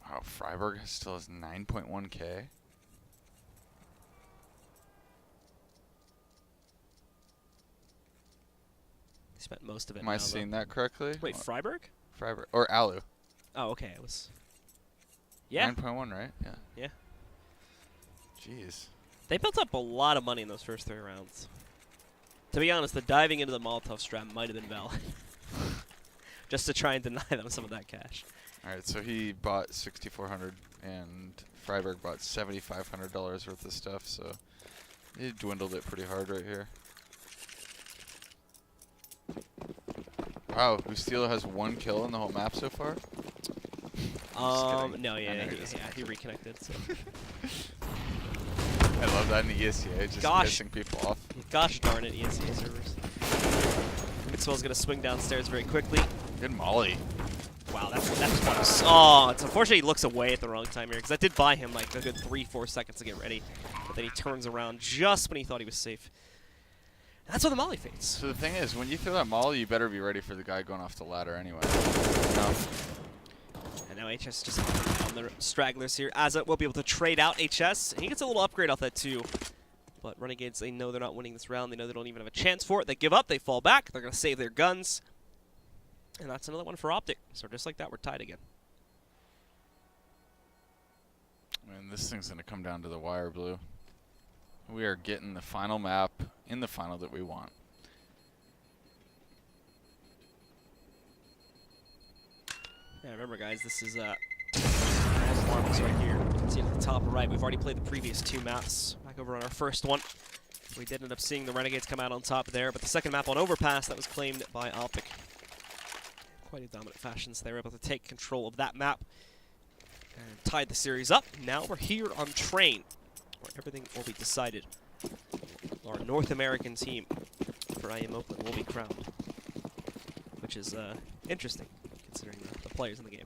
Wow, Freiburg still has 9.1K. Spent most of it. Am I seeing that correctly? Wait, Freiburg? Freiburg. Or Alu. Oh, okay. It was. Yeah. 9.1, right? Yeah. Yeah. Jeez. They built up a lot of money in those first 3 rounds. To be honest, the diving into the Molotov strap might have been valid. Just to try and deny them some of that cash. Alright, so he bought $6,400 and Freiburg bought $7,500 worth of stuff, so he dwindled it pretty hard right here. Wow, Ustilo has 1 kill in the whole map so far? No, yeah, he reconnected. So. I love that in the ESCA, just pissing people off. Gosh darn it, ESCA servers. Mixwell's gonna swing downstairs very quickly. Good molly. Wow, that's one. Oh, it's unfortunate he looks away at the wrong time here, because that did buy him like a good 3-4 seconds to get ready. But then he turns around just when he thought he was safe. And that's where the molly fades. So the thing is, when you throw that molly, you better be ready for the guy going off the ladder anyway. No. And now HS just on the stragglers here. Azza will be able to trade out HS. And he gets a little upgrade off that too. But Renegades, they know they're not winning this round. They know they don't even have a chance for it. They give up. They fall back. They're going to save their guns. And that's another one for OpTic. So just like that, we're tied again. Man, this thing's going to come down to the wire, Blue. We are getting the final map in the final that we want. Yeah, remember guys, this is marbles right here. You can see it at the top right. We've already played the previous 2 maps. Back over on our first one. We did end up seeing the Renegades come out on top there, but the second map on Overpass, that was claimed by OpTic. Quite a dominant fashion, so they were able to take control of that map and tied the series up. Now we're here on Train, where everything will be decided. Our North American team for IEM Oakland will be crowned, which is interesting, considering the players in the game.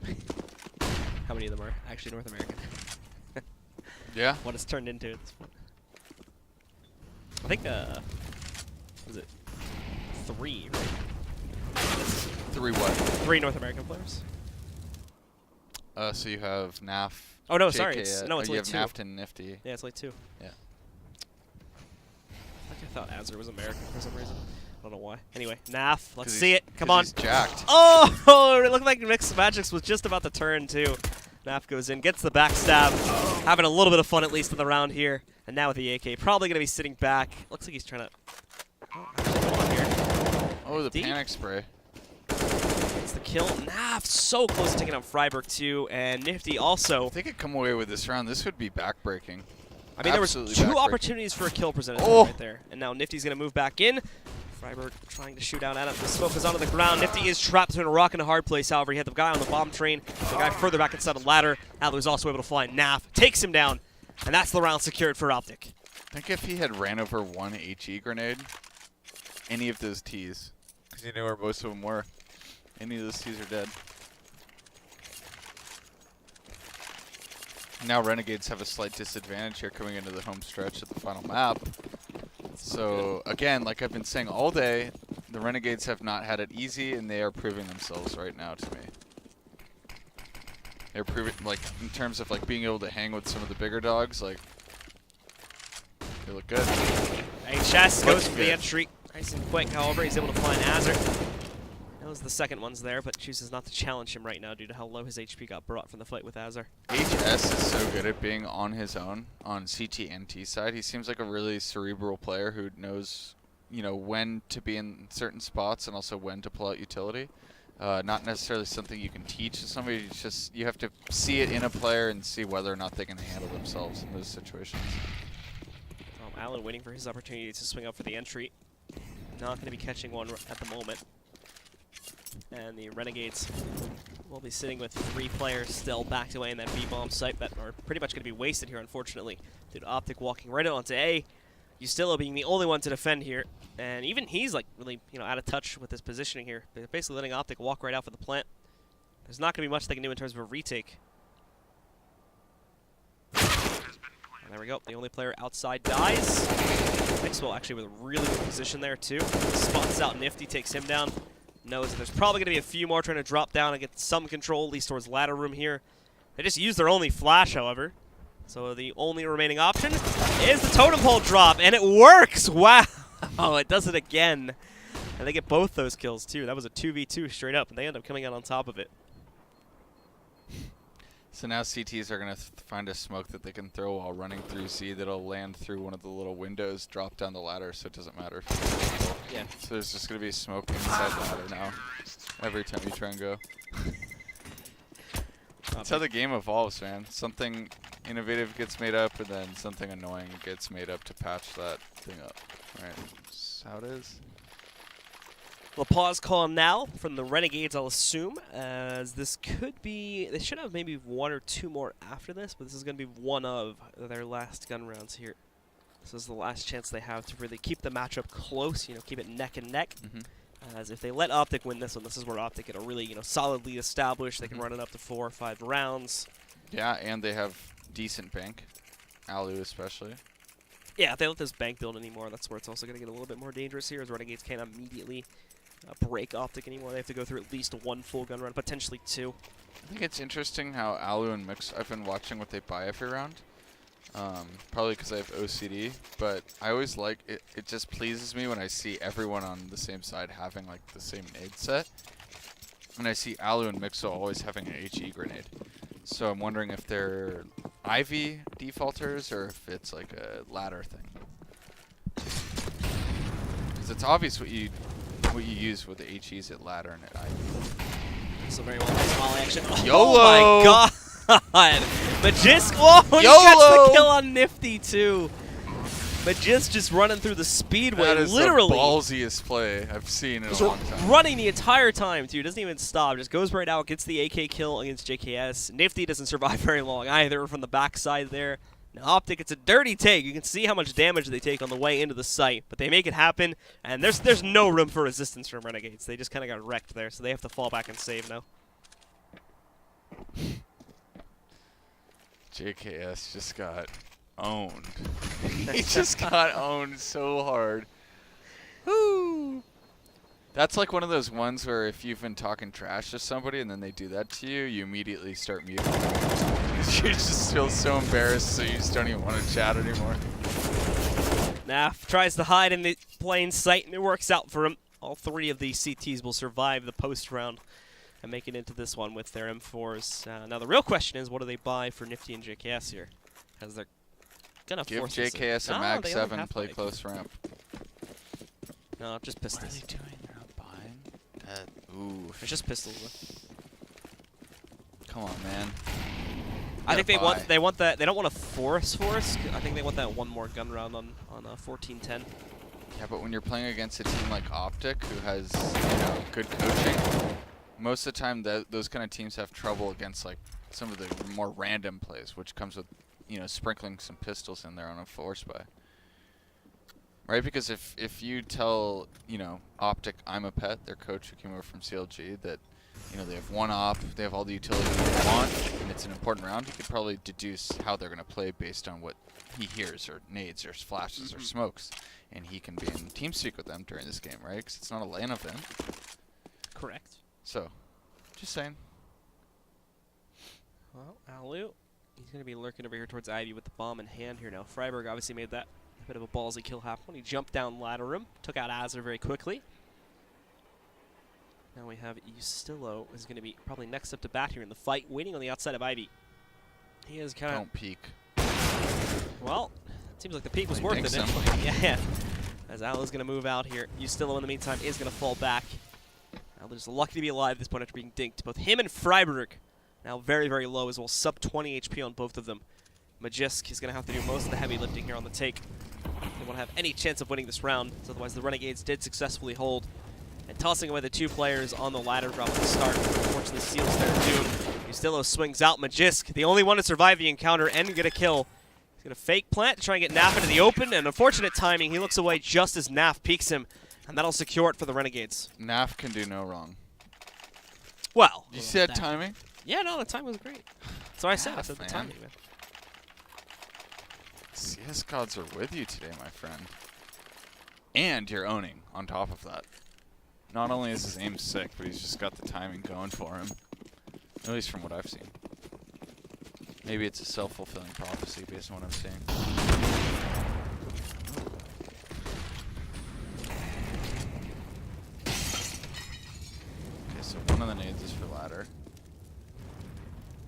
How many of them are actually North American? Yeah. What it's turned into at this point. I think, was it 3, right? 3 what? 3 North American players. So you have NAF. Oh no, JK, sorry, it's only 2. You have NAF and Nifty. Yeah, it's only 2. Yeah. I thought Azur was American for some reason. I don't know why. Anyway, NAF, let's see it. Come on. He's jacked. Oh, it looked like Mixed Magics was just about to turn too. NAF goes in, gets the backstab, having a little bit of fun at least in the round here. And now with the AK, probably going to be sitting back. Looks like he's trying to. Oh, actually, hold on here. Oh, the panic spray. It's the kill. NAF so close to taking out Freiburg too, and Nifty also. If they could come away with this round, this would be backbreaking. I mean, there was 2 opportunities for a kill presented right there. And now Nifty's going to move back in. Freiburg trying to shoot out at him. The smoke is onto the ground. Nifty is trapped between a rock and a hard place. However, he had the guy on the bomb train. The guy further back inside the ladder. Adler was also able to find NAF. Takes him down. And that's the round secured for OpTic. I think if he had ran over 1 HE grenade, any of those Ts, because you know where most of them were, any of those Ts are dead. Now Renegades have a slight disadvantage here coming into the home stretch at the final map. So again, like I've been saying all day, the Renegades have not had it easy, and they are proving themselves right now to me. They're proving, like, in terms of like being able to hang with some of the bigger dogs, like they look good. HS goes for the entry. Nice and quick, however, he's able to find Azur. Knows the second one's there, but chooses not to challenge him right now due to how low his HP got brought from the fight with Azur. HS is so good at being on his own on CT and T side. He seems like a really cerebral player who knows you know, when to be in certain spots and also when to pull out utility. Not necessarily something you can teach to somebody. It's just you have to see it in a player and see whether or not they can handle themselves in those situations. Allen waiting for his opportunity to swing up for the entry. Not going to be catching one at the moment. And the Renegades will be sitting with 3 players still backed away in that B-bomb site that are pretty much going to be wasted here, unfortunately. Due to OpTic walking right onto A. Ustillo being the only one to defend here. And even he's like really, out of touch with his positioning here. They're basically letting OpTic walk right out for the plant. There's not going to be much they can do in terms of a retake. And there we go. The only player outside dies. Mixwell actually with a really good position there too. Spots out Nifty, takes him down. Knows that there's probably going to be a few more trying to drop down and get some control, at least towards ladder room here. They just used their only flash, however. So the only remaining option is the totem pole drop, and it works! Wow! Oh, it does it again. And they get both those kills too. That was a 2v2 straight up, and they end up coming out on top of it. So now CTs are going to find a smoke that they can throw while running through C that'll land through one of the little windows, drop down the ladder, so it doesn't matter. Yeah. So there's just going to be smoke inside the ladder now, every time you try and go. That's how the game evolves, man. Something innovative gets made up, and then something annoying gets made up to patch that thing up. Right? That's how it is. Well, pause call now from the Renegades, I'll assume, as this could be... They should have maybe 1 or 2 more after this, but this is going to be one of their last gun rounds here. This is the last chance they have to really keep the matchup close, keep it neck and neck. As if they let OpTic win this one, this is where OpTic get a really, solidly established. They can run it up to 4 or 5 rounds. Yeah, and they have decent bank. Alu especially. Yeah, if they let this bank build anymore, that's where it's also going to get a little bit more dangerous here, as Renegades can't immediately break OpTic anymore. They have to go through at least 1 full gun run, potentially 2. I think it's interesting how Alu and Mix, I've been watching what they buy every round. Probably because I have OCD, but I always like it. It just pleases me when I see everyone on the same side having like the same nade set. And I see Alu and Mixo always having an HE grenade. So I'm wondering if they're Ivy defaulters or if it's like a ladder thing. Because it's obvious what you use with the HEs at ladder and at Ivy. So very well nice volley action. YOLO! Oh my god! Magisk, oh, he YOLO! gets the kill on Nifty too. Magisk just running through the speedway, that is literally. the ballsiest play I've seen in a long time. Running the entire time too, doesn't even stop, just goes right out, gets the AK kill against JKS. Nifty doesn't survive very long either from the backside there. Now OpTic, it's a dirty take. You can see how much damage they take on the way into the site, but they make it happen, and there's no room for resistance from Renegades. They just kind of got wrecked there, so they have to fall back and save now. JKS just got owned. He just got owned so hard. Woo! That's like one of those ones where if you've been talking trash to somebody and then they do that to you, you immediately start muting them. You just feel so embarrassed, so you just don't even want to chat anymore. Naf tries to hide in the plain sight, and it works out for him. All 3 of these CTs will survive the post round and make it into this one with their M4s. Now the real question is, what do they buy for Nifty and JKS here? Because they're gonna give force JKS a Mag 7, play close ramp. No, just pistols. What are they doing? They're not buying. Ooh. It's just pistols. Come on, man. I think they want that. They don't want to force. I think they want that 1 more gun round on 14-10. Yeah, but when you're playing against a team like OpTic, who has good coaching, most of the time those kind of teams have trouble against like some of the more random plays, which comes with sprinkling some pistols in there on a force buy. Right, because if you tell OpTic, I'm a pet, their coach who came over from CLG, that they have 1 op, they have all the utility they want, and it's an important round, you could probably deduce how they're going to play based on what he hears, or nades, or flashes, or smokes, and he can be in TeamSpeak with them during this game, right? Because it's not a LAN event. Correct. So, just saying. Well, Alu, he's going to be lurking over here towards Ivy with the bomb in hand here now. Freiburg obviously made that a bit of a ballsy kill happen when he jumped down ladder room, took out Azur very quickly. Now we have Ustillo, who's going to be probably next up to bat here in the fight, waiting on the outside of Ivy. He is kind of... Don't peek. Well, it seems like the peek was worth it. So. Yeah. As Al is going to move out here. Ustillo, in the meantime, is going to fall back. Al is lucky to be alive at this point after being dinked. Both him and Freiburg now very, very low as well. Sub 20 HP on both of them. Magisk is going to have to do most of the heavy lifting here on the take. They want to have any chance of winning this round. Otherwise, the Renegades did successfully hold. And tossing away the 2 players on the ladder drop at the start. Unfortunately, seals their doom. Ustillo swings out. Magisk, the only one to survive the encounter and get a kill. He's going to fake plant to try and get Naf into the open. And unfortunate timing, he looks away just as Naf peeks him. And that'll secure it for the Renegades. Naf can do no wrong. Well. You see that timing? Yeah, no, the time was great. That's what I said. I said the man. timing, man. CS gods are with you today, my friend. And you're owning on top of that. Not only is his aim sick, but he's just got the timing going for him. At least from what I've seen. Maybe it's a self-fulfilling prophecy based on what I'm seeing. Okay, so one of the nades is for ladder.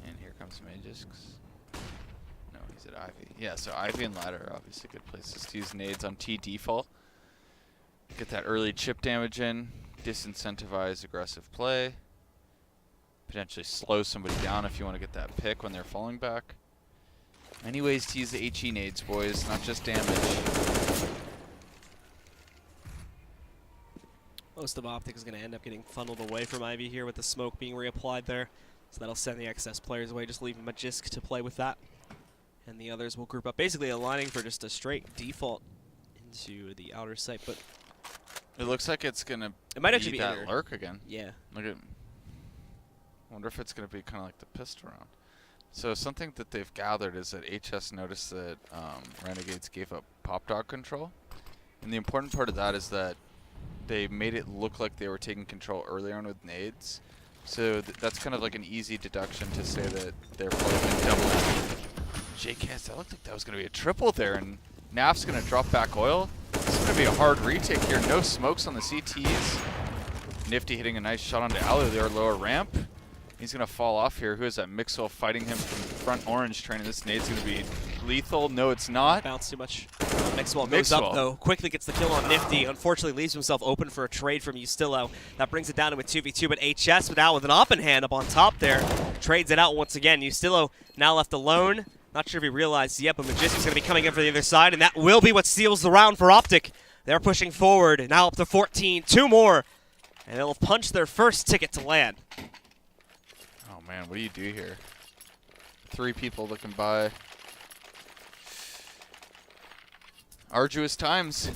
And here comes Magisk's. No, he's at Ivy. Yeah, so Ivy and ladder are obviously good places to use nades on T default. Get that early chip damage in. Disincentivize aggressive play. Potentially slow somebody down if you want to get that pick when they're falling back. Many ways to use the HE nades, boys, not just damage. Most of OpTic is going to end up getting funneled away from Ivy here with the smoke being reapplied there. So that'll send the excess players away, just leaving Magisk to play with that. And the others will group up, basically aligning for just a straight default into the outer site. But it looks like it's going to be that lurk again. Yeah. Look at. Wonder if it's going to be kind of like the pistol round. So something that they've gathered is that HS noticed that Renegades gave up pop dog control. And the important part of that is that they made it look like they were taking control early on with nades. So that's kind of like an easy deduction to say that they're playing double. JKS, that looked like that was going to be a triple there. And Naf's going to drop back oil. This is going to be a hard retake here. No smokes on the CTs. Nifty hitting a nice shot onto Alu there, lower ramp. He's going to fall off here. Who is that? Mixwell fighting him from front orange train. This nade's going to be lethal. No, it's not. Bounce too much. Mixwell goes up, though. Quickly gets the kill on Nifty. Unfortunately, leaves himself open for a trade from Ustillo. That brings it down to a 2v2, but HS now with an open hand up on top there. Trades it out once again. Ustillo now left alone. Not sure if he realized yet, but Magisk is going to be coming in for the other side, and that will be what seals the round for OpTic. They're pushing forward. Now up to 14. 2 more. And they'll punch their first ticket to land. Oh, man, what do you do here? 3 people looking by. Arduous times.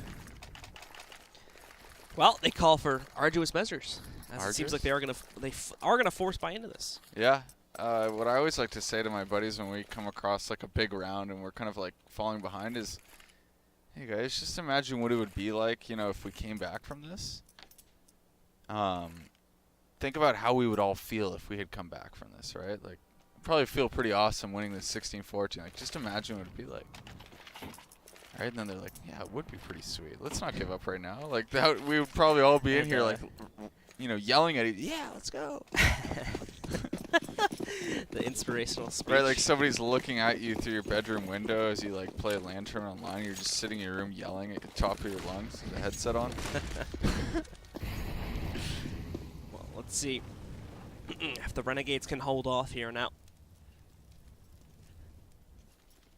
Well, they call for arduous measures. As it seems Arduous? like they are gonna force buy into this. Yeah. What I always like to say to my buddies when we come across like a big round and we're kind of like falling behind is, hey guys, just imagine what it would be like, you know, if we came back from this. Think about how we would all feel if we had come back from this, right? Like, probably feel pretty awesome winning this 16-14. Like, just imagine what it'd be like. Right? And then they're like, yeah, it would be pretty sweet. Let's not give up right now. Like, that we would probably all be in here, like, you know, yelling at each other. Yeah, let's go. The inspirational speech. Right, like somebody's looking at you through your bedroom window as you, like, play a LAN tournament online. You're just sitting in your room yelling at the top of your lungs with the headset on. Well, let's see if the Renegades can hold off here now.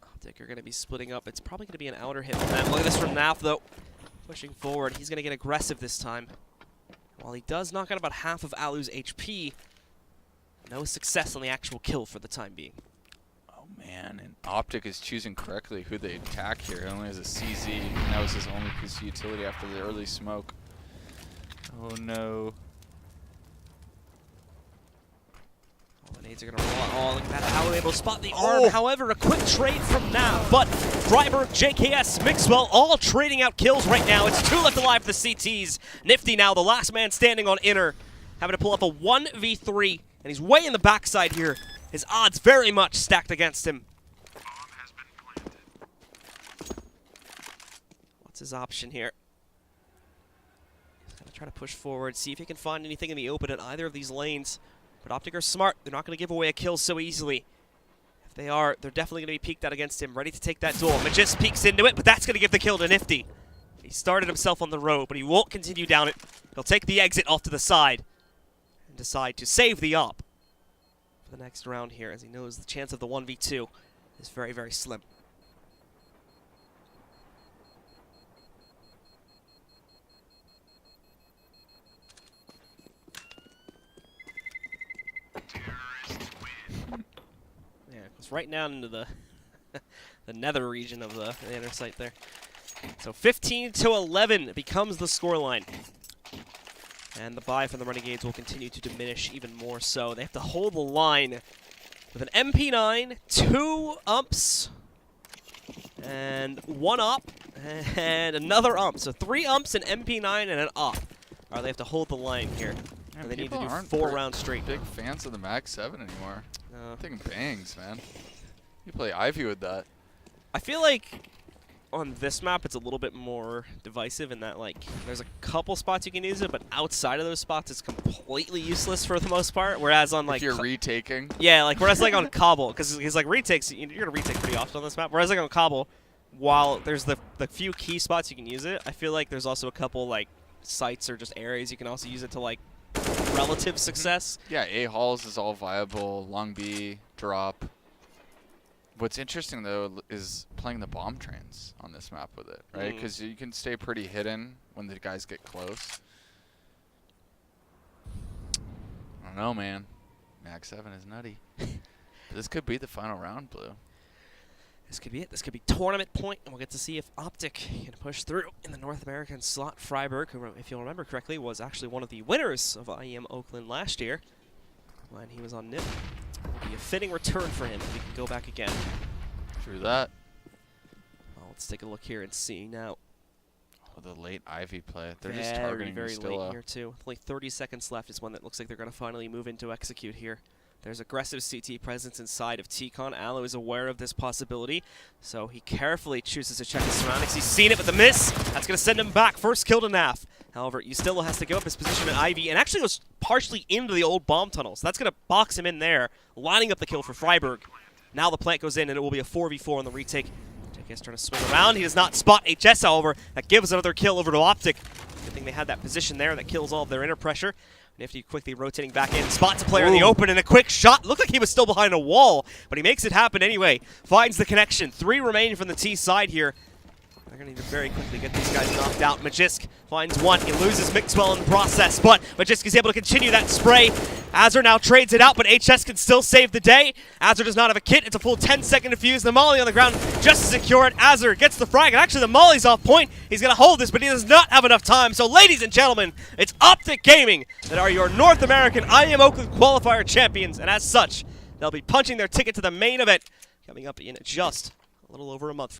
OpTic are going to be splitting up. It's probably going to be an outer hit from them. Look at this from Naf, though. Pushing forward. He's going to get aggressive this time. While he does knock out about half of Alu's HP, no success on the actual kill for the time being. Oh, man. And OpTic is choosing correctly who they attack here. He only has a CZ, and that was his only piece of utility after the early smoke. Oh, no. All the nades are going to roll out. Oh, look at that. Alu able to spot the arm. However, a quick trade from Naf. But Freiburg, JKS, Mixwell all trading out kills right now. It's 2 left alive for the CTs. Nifty now, the last man standing on inner, having to pull up a 1v3. And he's way in the backside here. His odds very much stacked against him. What's his option here? He's going to try to push forward, see if he can find anything in the open in either of these lanes. But OpTic are smart. They're not going to give away a kill so easily. If they are, they're definitely going to be peeked out against him, ready to take that duel. Magisk peeks into it, but that's going to give the kill to Nifty. He started himself on the road, but he won't continue down it. He'll take the exit off to the side and decide to save the op for the next round here, as he knows the chance of the 1v2 is very, very slim. Yeah, it's right down into the the nether region of the inner sight there. So 15-11 becomes the scoreline. And the buy from the Renegades will continue to diminish even more so. They have to hold the line with an MP9, 2 umps, and 1 up, and another ump. So 3 umps, an MP9, and an up. Or they have to hold the line here. Yeah, And they need to people do aren't 4 rounds straight. Big fans of the Mag 7 anymore. No. Thing bangs, man. You play Ivy with that. I feel like on this map it's a little bit more divisive in that, like, there's a couple spots you can use it, but outside of those spots it's completely useless for the most part. Whereas on, like, if you're retaking. Yeah, like, whereas like on Cobble, because he's like retakes, you're gonna retake pretty often on this map. Whereas like on Cobble, while there's the few key spots you can use it, I feel like there's also a couple like sites or just areas you can also use it to, like, relative success. Yeah, A halls is all viable. Long B, drop. What's interesting though is playing the bomb trains on this map with it, right? Because you can stay pretty hidden when the guys get close. I don't know, man. Mag 7 is nutty. This could be the final round, Blue. This could be it. This could be tournament point, and we'll get to see if OpTic can push through in the North American slot. Freiburg, who, if you'll remember correctly, was actually one of the winners of IEM Oakland last year when he was on NIP. Will be a fitting return for him if he can go back again. True that. Well, let's take a look here and see now. Oh, the late Ivy play. They're just targeting very Stilla. late here too. Only 30 seconds left is one that looks like they're going to finally move into execute here. There's aggressive CT presence inside of T-Con. Aloe is aware of this possibility, so he carefully chooses to check his surroundings. He's seen it with the miss. That's going to send him back. First kill to NAF. However, Ustilla has to give up his position at Ivy and actually goes partially into the old bomb tunnel. So that's going to box him in there, lining up the kill for Freiburg. Now the plant goes in, and it will be a 4v4 on the retake. JK's trying to swing around. He does not spot HS, however. That gives another kill over to OpTic. Good thing they had that position there that kills all of their inner pressure. Nifty quickly rotating back in, spots a player in the open, and a quick shot. Looked like he was still behind a wall, but he makes it happen anyway. Finds the connection. 3 remaining from the T side here. They're going to need to very quickly get these guys knocked out. Magisk finds 1. He loses Mixwell in the process, but Magisk is able to continue that spray. Azur now trades it out, but HS can still save the day. Azur does not have a kit. It's a full 10-second defuse. The molly on the ground just to secure it. Azur gets the frag, and actually the molly's off point. He's going to hold this, but he does not have enough time. So, ladies and gentlemen, it's OpTic Gaming that are your North American IEM Oakland qualifier champions, and as such, they'll be punching their ticket to the main event coming up in just a little over a month.